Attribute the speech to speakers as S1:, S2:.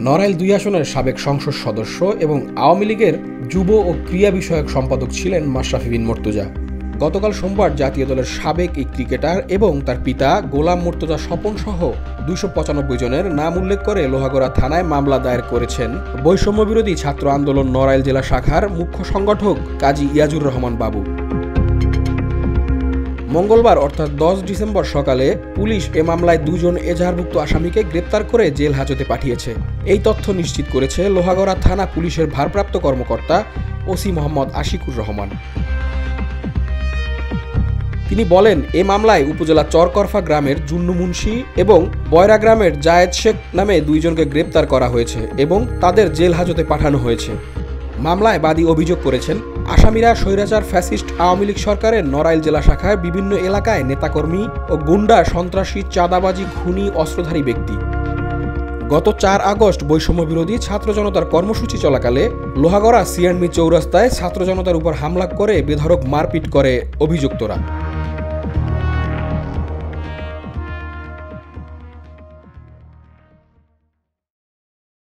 S1: নড়াইল ২ আসনের সাবেক সংসদ সদস্য এবং আওয়ামী লীগের যুব ও ক্রীড়া বিষয়ক সম্পাদক ছিলেন মাশরাফি বিন মর্তুজা। গতকাল সোমবার জাতীয় দলের সাবেক এই ক্রিকেটার এবং তার পিতা গোলাম মর্তুজা স্বপন সহ ২৯৫ জনের নাম উল্লেখ করে লোহাগড়া থানায় মামলা দায়ের করেছেন বৈষম্য বিরোধী ছাত্র আন্দোলন নড়াইল জেলা শাখার মুখ্য সংগঠক কাজী ইয়াজুর রহমান বাবু। মঙ্গলবার অর্থাৎ ১০ ডিসেম্বর সকালে পুলিশ এ মামলায় ২ জন এজাহারভুক্ত আসামিকে গ্রেপ্তার করে জেল হাজতে পাঠিয়েছে। এই তথ্য নিশ্চিত করেছে লোহাগড়া থানা পুলিশের ভারপ্রাপ্ত কর্মকর্তা ওসি মোহাম্মদ আশিকুর রহমান। তিনি বলেন, এ মামলায় উপজেলা চরকরফা গ্রামের জুন্নু মুন্সি এবং বয়রা গ্রামের জায়েদ শেখ নামে ২ জনকে গ্রেপ্তার করা হয়েছে এবং তাদের জেল হাজতে পাঠানো হয়েছে। মামলায় বাদী অভিযোগ করেছেন, আসামিরা স্বৈরাচার ফ্যাসিস্ট আওয়ামী লীগ সরকারের নড়াইল জেলা শাখায় বিভিন্ন এলাকায় নেতাকর্মী ও গুন্ডা, সন্ত্রাসী, চাঁদাবাজি, খুনি, অস্ত্রধারী ব্যক্তি। গত ৪ আগস্ট বৈষম্য বিরোধী ছাত্র জনতার কর্মসূচি চলাকালে লোহাগড়া সিএনমি চৌরাস্তায় ছাত্র জনতার উপর হামলা করে বেধড়ক মারপিট করে অভিযুক্তরা।